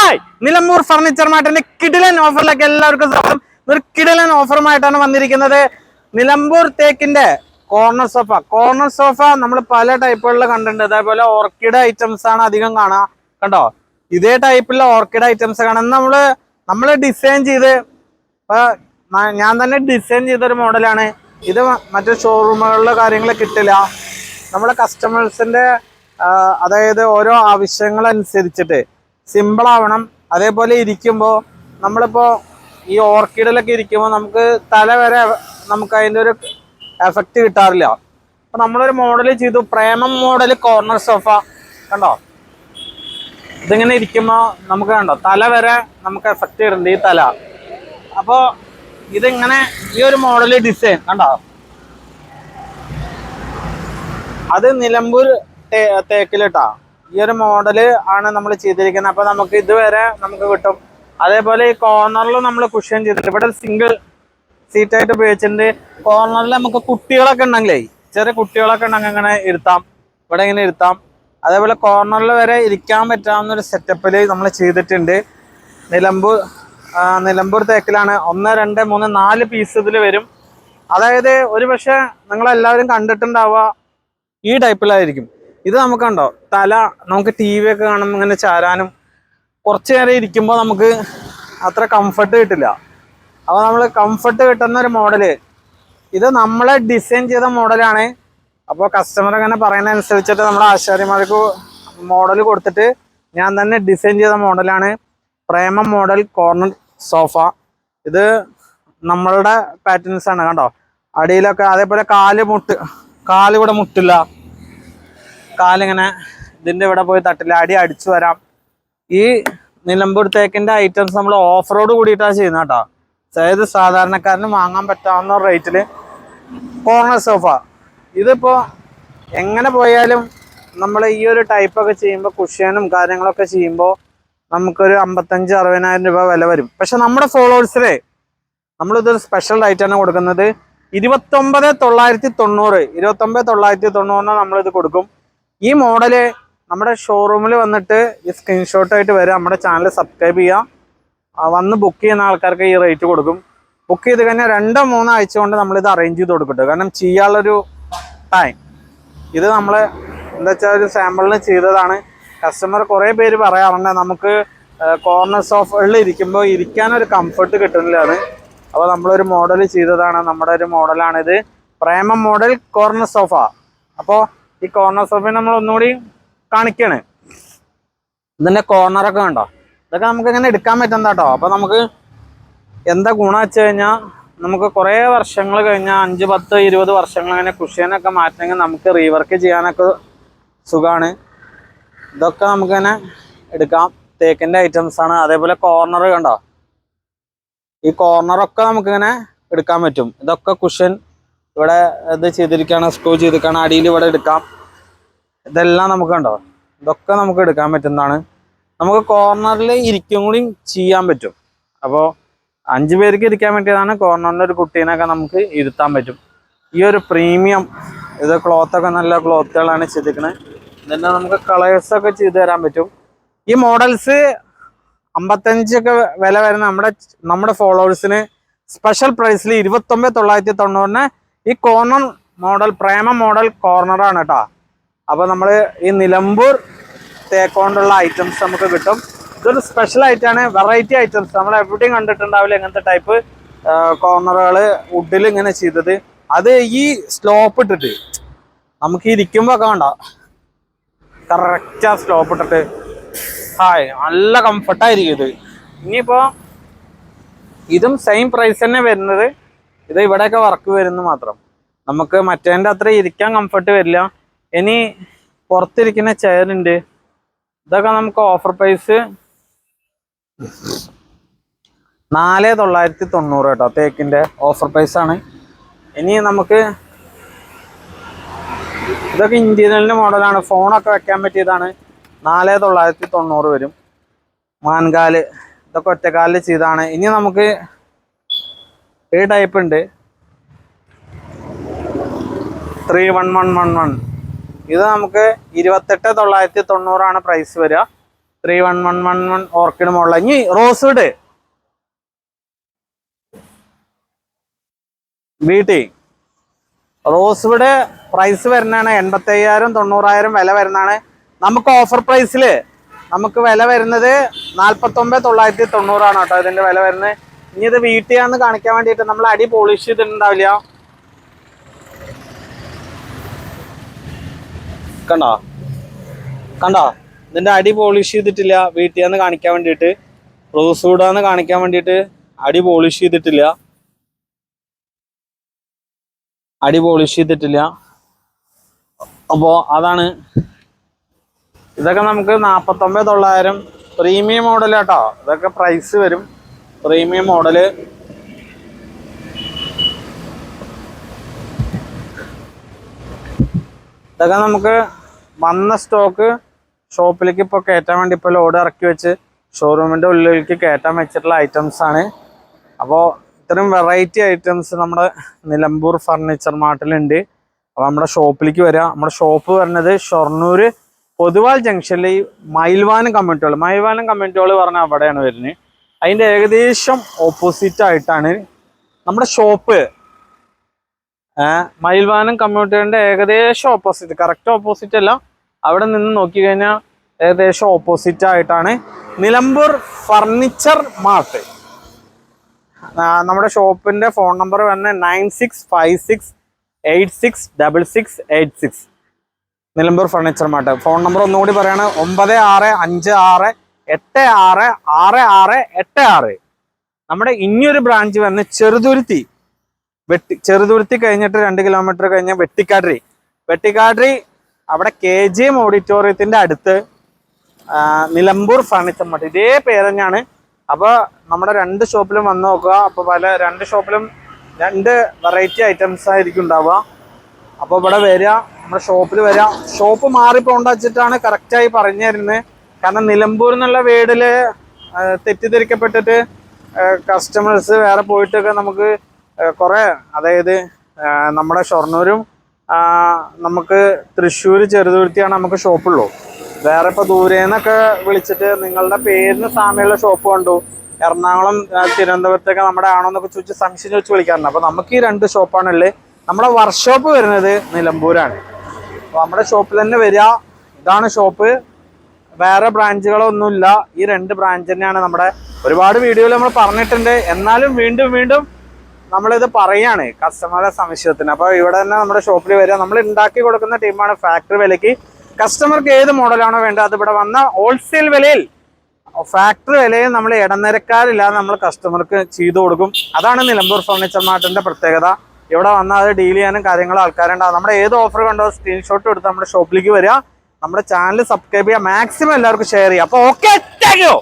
Hi, Nilambur furniture മാർട്ടിന്റെ കിടിലൻ ഓഫറിലേക്ക് എല്ലാവർക്കും സ്വാഗതം. ഒരു കിടിലൻ ഓഫറുമായിട്ടാണ് വന്നിരിക്കുന്നത്. നിലമ്പൂർ തേക്കിന്റെ കോർണർ സോഫ നമ്മൾ പല ടൈപ്പുകളിൽ കണ്ടിട്ടുണ്ട്. അതേപോലെ ഓർക്കിഡ് ഐറ്റംസ് ആണ് അധികം കാണാം. കണ്ടോ, ഇതേ ടൈപ്പിലുള്ള ഓർക്കിഡ് ഐറ്റംസ് കാണാം. നമ്മള് ഡിസൈൻ ചെയ്ത് ഞാൻ തന്നെ ഡിസൈൻ ചെയ്തൊരു മോഡലാണ് ഇത്. മറ്റു ഷോറൂമുകളിലെ കാര്യങ്ങൾ കിട്ടില്ല. നമ്മളെ കസ്റ്റമേഴ്സിന്റെ അതായത് ഓരോ ആവശ്യങ്ങളനുസരിച്ചിട്ട് സിമ്പിൾ ആവണം. അതേപോലെ ഇരിക്കുമ്പോൾ നമ്മളിപ്പോൾ ഈ ഓർക്കിഡിലൊക്കെ ഇരിക്കുമ്പോൾ നമുക്ക് തല വരെ നമുക്ക് അതിൻ്റെ ഒരു എഫക്റ്റ് കിട്ടാറില്ല. അപ്പോൾ നമ്മളൊരു മോഡൽ ചെയ്തു, പ്രേമം മോഡൽ കോർണർ സോഫ. കണ്ടോ, ഇതിങ്ങനെ ഇരിക്കുമ്പോൾ നമുക്ക് കണ്ടോ തല വരെ നമുക്ക് എഫക്റ്റ് കിട്ടുന്നുണ്ട്, ഈ തല. അപ്പോൾ ഇതിങ്ങനെ ഈ ഒരു മോഡൽ ഡിസൈൻ കണ്ടോ, അത് നിലമ്പൂർ തേക്കിലിട്ടാ ഈ ഒരു മോഡല് ആണ് നമ്മൾ ചെയ്തിരിക്കുന്നത്. അപ്പൊ നമുക്ക് ഇതുവരെ നമുക്ക് കിട്ടും. അതേപോലെ ഈ കോർണറിൽ നമ്മൾ കുഷ്യൻ ചെയ്തിട്ടുണ്ട്. ഇവിടെ സിംഗിൾ സീറ്റായിട്ട് ഉപയോഗിച്ചിട്ടുണ്ട്. കോർണറിൽ നമുക്ക് കുട്ടികളൊക്കെ ഉണ്ടെങ്കിലേ, ചെറിയ കുട്ടികളൊക്കെ ഉണ്ടെങ്കിൽ അങ്ങനെ ഇരുത്താം, ഇവിടെ ഇങ്ങനെ ഇരുത്താം. അതേപോലെ കോർണറിൽ വരെ ഇരിക്കാൻ പറ്റാവുന്ന ഒരു സെറ്റപ്പിൽ നമ്മൾ ചെയ്തിട്ടുണ്ട്. നിലമ്പൂർ തേക്കിലാണ്. 1 2 3 4 പീസ് ഇതിൽ വരും. അതായത് ഒരു പക്ഷെ നിങ്ങളെല്ലാവരും കണ്ടിട്ടുണ്ടാവുക ഈ ടൈപ്പിലായിരിക്കും. ഇത് നമുക്ക് കണ്ടോ തല, നമുക്ക് ടി വി ഒക്കെ കാണുമ്പോൾ ഇങ്ങനെ ചാരാനും കുറച്ച് നേരം ഇരിക്കുമ്പോൾ നമുക്ക് അത്ര കംഫർട്ട് കിട്ടില്ല. അപ്പോൾ നമ്മൾ കംഫർട്ട് കിട്ടുന്ന ഒരു മോഡല്, ഇത് നമ്മളെ ഡിസൈൻ ചെയ്ത മോഡലാണ്. അപ്പോൾ കസ്റ്റമർ അങ്ങനെ പറയുന്ന അനുസരിച്ചിട്ട് നമ്മുടെ ആശാരിമാർക്ക് മോഡൽ കൊടുത്തിട്ട് ഞാൻ തന്നെ ഡിസൈൻ ചെയ്ത മോഡലാണ് പ്രേമം മോഡൽ കോർണർ സോഫ. ഇത് നമ്മളുടെ പാറ്റേൺസ് ആണ്. കണ്ടോ, അടിയിലൊക്കെ അതേപോലെ കാല് ഇവിടെ മുട്ടില്ല, കാലിങ്ങനെ ഇതിൻ്റെ ഇവിടെ പോയി തട്ടില്ല, അടി അടിച്ചു വരാം. ഈ നിലമ്പൂർ തേക്കിൻ്റെ ഐറ്റംസ് നമ്മൾ ഓഫറോട് കൂടിയിട്ടാണ് ചെയ്യുന്നത് കേട്ടോ. അതായത് സാധാരണക്കാരന് വാങ്ങാൻ പറ്റാവുന്ന റേറ്റിൽ കോർണർ സോഫ. ഇതിപ്പോൾ എങ്ങനെ പോയാലും നമ്മൾ ഈ ഒരു ടൈപ്പൊക്കെ ചെയ്യുമ്പോൾ കുഷ്യനും കാര്യങ്ങളൊക്കെ ചെയ്യുമ്പോൾ നമുക്കൊരു 55-60,000 രൂപ വില വരും. പക്ഷെ നമ്മുടെ ഫോളോവേഴ്സിലെ നമ്മളിതൊരു സ്പെഷ്യൽ റേറ്റാണ് കൊടുക്കുന്നത്. 29,990 നമ്മളിത് കൊടുക്കും. ഈ മോഡല് നമ്മുടെ ഷോറൂമിൽ വന്നിട്ട് ഈ സ്ക്രീൻഷോട്ടായിട്ട് വരും. നമ്മുടെ ചാനൽ സബ്സ്ക്രൈബ് ചെയ്യുക. വന്ന് ബുക്ക് ചെയ്യുന്ന ആൾക്കാർക്ക് ഈ റേറ്റ് കൊടുക്കും. ബുക്ക് ചെയ്ത് കഴിഞ്ഞാൽ 2-3 ആഴ്ച കൊണ്ട് നമ്മളിത് അറേഞ്ച് ചെയ്ത് കൊടുക്കട്ടെ. കാരണം ചെയ്യാനുള്ളൊരു ടൈം ഇത് നമ്മൾ എന്താ വെച്ചാൽ ഒരു സാമ്പിളിന് ചെയ്തതാണ്. കസ്റ്റമർ കുറേ പേര് പറയാറുണ്ട് നമുക്ക് കോർണർ സോഫകളിൽ ഇരിക്കുമ്പോൾ ഇരിക്കാനൊരു കംഫർട്ട് കിട്ടുന്നില്ലാണ്. അപ്പോൾ നമ്മളൊരു മോഡൽ ചെയ്തതാണ്. നമ്മുടെ ഒരു മോഡലാണിത്, പ്രേമം മോഡൽ കോർണർ സോഫ. അപ്പോൾ ഈ കോർണർ സോഫ നമ്മൾ ഒന്നുകൂടി കാണിക്കാണ്. ഇതിൻ്റെ കോർണറൊക്കെ കണ്ടോ, ഇതൊക്കെ നമുക്ക് ഇങ്ങനെ എടുക്കാൻ പറ്റുന്ന കേട്ടോ. അപ്പോൾ നമുക്ക് എന്താ ഗുണം വെച്ച് കഴിഞ്ഞാൽ നമുക്ക് കുറേ വർഷങ്ങൾ കഴിഞ്ഞാൽ 5, 10, 20 വർഷങ്ങൾ അങ്ങനെ കുഷ്യനൊക്കെ മാറ്റണമെങ്കിൽ നമുക്ക് റീവർക്ക് ചെയ്യാനൊക്കെ സുഖമാണ്. ഇതൊക്കെ നമുക്കിങ്ങനെ എടുക്കാം, തേക്കിൻ്റെ ഐറ്റംസാണ്. അതേപോലെ കോർണർ കണ്ടോ, ഈ കോർണറൊക്കെ നമുക്കിങ്ങനെ എടുക്കാൻ പറ്റും. ഇതൊക്കെ കുഷ്യൻ ഇവിടെ ഇത് ചെയ്തിരിക്കുകയാണ്, സ്ക്രൂ ചെയ്തിരിക്കുകയാണ്. അടിയിൽ ഇവിടെ എടുക്കാം. ഇതെല്ലാം നമുക്ക് കണ്ടോ, ഇതൊക്കെ നമുക്ക് എടുക്കാൻ പറ്റുന്നതാണ്. നമുക്ക് കോർണറിൽ ഇരിക്കും കൂടി ചെയ്യാൻ പറ്റും. അപ്പോൾ 5 പേർക്ക് ഇരിക്കാൻ പറ്റിയതാണ്. കോർണറിൽ ഒരു കുട്ടീനൊക്കെ നമുക്ക് ഇരുത്താൻ പറ്റും. ഈ ഒരു പ്രീമിയം ഇത് ക്ലോത്തൊക്കെ നല്ല ക്ലോത്തുകളാണ് ചെയ്തിരിക്കുന്നത്. ഇതിൻ്റെ നമുക്ക് കളേഴ്സൊക്കെ ചെയ്ത് തരാൻ പറ്റും. ഈ മോഡൽസ് 55 ഒക്കെ വില വരുന്ന നമ്മുടെ ഫോളോവേഴ്സിന് സ്പെഷ്യൽ പ്രൈസിൽ 29,990 ഈ കോർണർ മോഡൽ പ്രേമ മോഡൽ കോർണറാണ് കേട്ടോ. അപ്പോൾ നമ്മൾ ഈ നിലമ്പൂർ തേക്കൊണ്ടുള്ള ഐറ്റംസ് നമുക്ക് കിട്ടും. ഇതൊരു സ്പെഷ്യൽ ആയിട്ടാണ്, വെറൈറ്റി ഐറ്റംസ്. നമ്മൾ എവിടെയും കണ്ടിട്ടുണ്ടാവില്ല ഇങ്ങനത്തെ ടൈപ്പ് കോർണറുകൾ വുഡിൽ ഇങ്ങനെ ചെയ്തത്. അത് ഈ സ്ലോപ്പ് ഇട്ടിട്ട് നമുക്ക് ഇരിക്കുമ്പോൾ ഒക്കെ വേണ്ട, കറക്റ്റാ സ്ലോപ്പ് ഇട്ടിട്ട് ഹായ് നല്ല കംഫർട്ടായിരിക്കും ഇത്. ഇനിയിപ്പോൾ ഇതും സെയിം പ്രൈസ് തന്നെ വരുന്നത്. ഇത് ഇവിടെയൊക്കെ വർക്ക് വരുന്നു മാത്രം. നമുക്ക് മറ്റേൻ്റെ അത്ര ഇരിക്കാൻ കംഫർട്ട് വരില്ല. ഇനി പുറത്തിരിക്കുന്ന ചെയറുണ്ട്, ഇതൊക്കെ നമുക്ക് ഓഫർ പ്രൈസ് 4,990 കേട്ടോ. തേക്കിൻ്റെ ഓഫർ പ്രൈസാണ്. ഇനി നമുക്ക് ഇതൊക്കെ ഇന്റീരിയലിൻ്റെ മോഡലാണ്, ഫോണൊക്കെ വെക്കാൻ പറ്റിയതാണ്. 4,990 വരും. മാൻകാല് ഇതൊക്കെ ഒറ്റക്കാലിൽ ചെയ്താണ്. ഇനി നമുക്ക് ഈ ടൈപ്പ് ഉണ്ട് 31111. ഇത് നമുക്ക് 28,990 പ്രൈസ് വരിക. 3111 ഓർക്കിഡ് മോഡൽ. ഇനി റോസ്വുഡ് വീട്ടി റോസ്വുഡ് പ്രൈസ് വരുന്നതാണ് 85,000 90,000 വില വരുന്നതാണ്. നമുക്ക് ഓഫർ പ്രൈസിൽ നമുക്ക് വില വരുന്നത് 49,990 കേട്ടോ ഇതിന്റെ വില വരുന്നത്. ഇനി ഇത് വീട്ടിയാന്ന് കാണിക്കാൻ വേണ്ടിയിട്ട് നമ്മൾ അടി പോളിഷ് ചെയ്തിട്ടുണ്ടാവില്ല. കണ്ടോ കണ്ടോ ഇതിന്റെ അടി പോളിഷ് ചെയ്തിട്ടില്ല. വീട്ടിയാന്ന് കാണിക്കാൻ വേണ്ടിയിട്ട്, റോസ്വുഡാന്ന് കാണിക്കാൻ വേണ്ടിയിട്ട് അടി പോളിഷ് ചെയ്തിട്ടില്ല. അടി പോളിഷ് ചെയ്തിട്ടില്ല. അപ്പോൾ അതാണ്. ഇതൊക്കെ നമുക്ക് 49,900 പ്രീമിയം മോഡൽ കേട്ടോ. ഇതൊക്കെ പ്രൈസ് വരും പ്രീമിയം മോഡല്. ഇതൊക്കെ നമുക്ക് വന്ന സ്റ്റോക്ക് ഷോപ്പിലേക്ക് ഇപ്പോൾ കയറ്റാൻ വേണ്ടി ഇപ്പോൾ ലോഡ് ഇറക്കി വെച്ച് ഷോറൂമിൻ്റെ ഉള്ളിലേക്ക് കയറ്റാൻ വെച്ചിട്ടുള്ള ഐറ്റംസ് ആണ്. അപ്പോൾ ഇത്രയും വെറൈറ്റി ഐറ്റംസ് നമ്മുടെ നിലമ്പൂർ ഫർണിച്ചർ മാർട്ടിലുണ്ട്. അപ്പോൾ നമ്മുടെ ഷോപ്പിലേക്ക് വരിക. നമ്മുടെ ഷോപ്പ് വരുന്നത് ഷൊർണൂർ പൊതുവാൾ ജംഗ്ഷനിൽ ഈ മയിൽവാനം കമ്മ്യൂണിറ്റി ഹാൾ പറഞ്ഞാൽ അവിടെയാണ് വരുന്നത്. അതിൻ്റെ ഏകദേശം ഓപ്പോസിറ്റ് ആയിട്ടാണ് നമ്മുടെ ഷോപ്പ്. മയിൽവാനം കമ്മ്യൂണിറ്റി ഹാളിൻ്റെ ഏകദേശം ഓപ്പോസിറ്റ്, കറക്റ്റ് ഓപ്പോസിറ്റ് അല്ല, അവിടെ നിന്ന് നോക്കിക്കഴിഞ്ഞാൽ ഏകദേശം ഓപ്പോസിറ്റ് ആയിട്ടാണ് നിലമ്പൂർ ഫർണിച്ചർ മാർട്ട്. നമ്മുടെ ഷോപ്പിന്റെ ഫോൺ നമ്പർ വരുന്നത് 9656866686 Nilambur furniture mart. Phone number ഒന്നുകൂടി പറയാണ് 9656866686. നമ്മുടെ ഇനിയൊരു ബ്രാഞ്ച് വന്ന് ചെറുതുരുത്തി കഴിഞ്ഞിട്ട് 2 കിലോമീറ്റർ കഴിഞ്ഞ വെട്ടിക്കാട്രി അവിടെ KGM ഓഡിറ്റോറിയത്തിന്റെ അടുത്ത് നിലമ്പൂർ ഫർണിച്ചർ മാർട്ട്. ഇതേ പേര് തന്നെയാണ്. അപ്പോൾ നമ്മുടെ 2 ഷോപ്പിലും വന്ന് നോക്കുക. അപ്പോൾ 2 ഷോപ്പിലും 2 വെറൈറ്റി ഐറ്റംസ് ആയിരിക്കും ഉണ്ടാവുക. അപ്പോൾ ഇവിടെ വരിക, നമ്മുടെ ഷോപ്പിൽ വരിക. ഷോപ്പ് മാറിപ്പോണ്ട വെച്ചിട്ടാണ് കറക്റ്റായി പറഞ്ഞു തരുന്നത്. കാരണം നിലമ്പൂർ എന്നുള്ള വേർഡിൽ തെറ്റിദ്ധരിക്കപ്പെട്ടിട്ട് കസ്റ്റമേഴ്സ് വേറെ പോയിട്ടൊക്കെ നമുക്ക് കുറേ, അതായത് നമ്മുടെ ഷൊർണൂരും നമുക്ക് തൃശ്ശൂർ ചെറുതുരുത്തിയാണ് നമുക്ക് ഷോപ്പുള്ളൂ. വേറെ ഇപ്പോൾ ദൂരേന്നൊക്കെ വിളിച്ചിട്ട് നിങ്ങളുടെ പേരിന് സാമ്യമുള്ള ഷോപ്പ് കണ്ടു, എറണാകുളം തിരുവനന്തപുരത്തൊക്കെ നമ്മുടെ ആണോ എന്നൊക്കെ ചോദിച്ച് സംശയം ചോദിച്ച് വിളിക്കാറുണ്ട്. അപ്പോൾ നമുക്ക് ഈ 2 ഷോപ്പാണുള്ളത്. നമ്മുടെ വർക്ക്ഷോപ്പ് വരുന്നത് നിലമ്പൂരാണ്. അപ്പോൾ നമ്മുടെ ഷോപ്പിൽ തന്നെ വരിക. ഇതാണ് ഷോപ്പ്, വേറെ ബ്രാഞ്ചുകളൊന്നുമില്ല. ഈ 2 ബ്രാഞ്ച് തന്നെയാണ്. നമ്മുടെ ഒരുപാട് വീഡിയോയിൽ നമ്മൾ പറഞ്ഞിട്ടുണ്ട്, എന്നാലും വീണ്ടും നമ്മളിത് പറയാണ് കസ്റ്റമറുടെ സംശയത്തിന്. അപ്പോൾ ഇവിടെ തന്നെ നമ്മുടെ ഷോപ്പിൽ വരിക. നമ്മൾ ഉണ്ടാക്കി കൊടുക്കുന്ന ടീമാണ് ഫാക്ടറി വിലയ്ക്ക്. കസ്റ്റമർക്ക് ഏത് മോഡലാണോ വേണ്ടത് അത് ഇവിടെ വന്ന ഹോൾസെയിൽ വിലയിൽ, ഫാക്ടറി വിലയിൽ നമ്മൾ ഇടനിരക്കാരില്ലാതെ നമ്മൾ കസ്റ്റമർക്ക് ചെയ്തു കൊടുക്കും. അതാണ് നിലമ്പൂർ ഫർണിച്ചർ മാർട്ടിന്റെ പ്രത്യേകത. ഇവിടെ വന്നാൽ അത് ഡീൽ ചെയ്യാനും കാര്യങ്ങളും ആൾക്കാരുണ്ടാവും. നമ്മുടെ ഏത് ഓഫർ കണ്ടോ സ്ക്രീൻഷോട്ട് എടുത്ത് നമ്മുടെ ഷോപ്പിലേക്ക് വരിക. നമ്മുടെ ചാനൽ സബ്സ്ക്രൈബ് ചെയ്യുക, മാക്സിമം എല്ലാവർക്കും ഷെയർ ചെയ്യുക. അപ്പോൾ ഓക്കെ, താങ്ക് യു.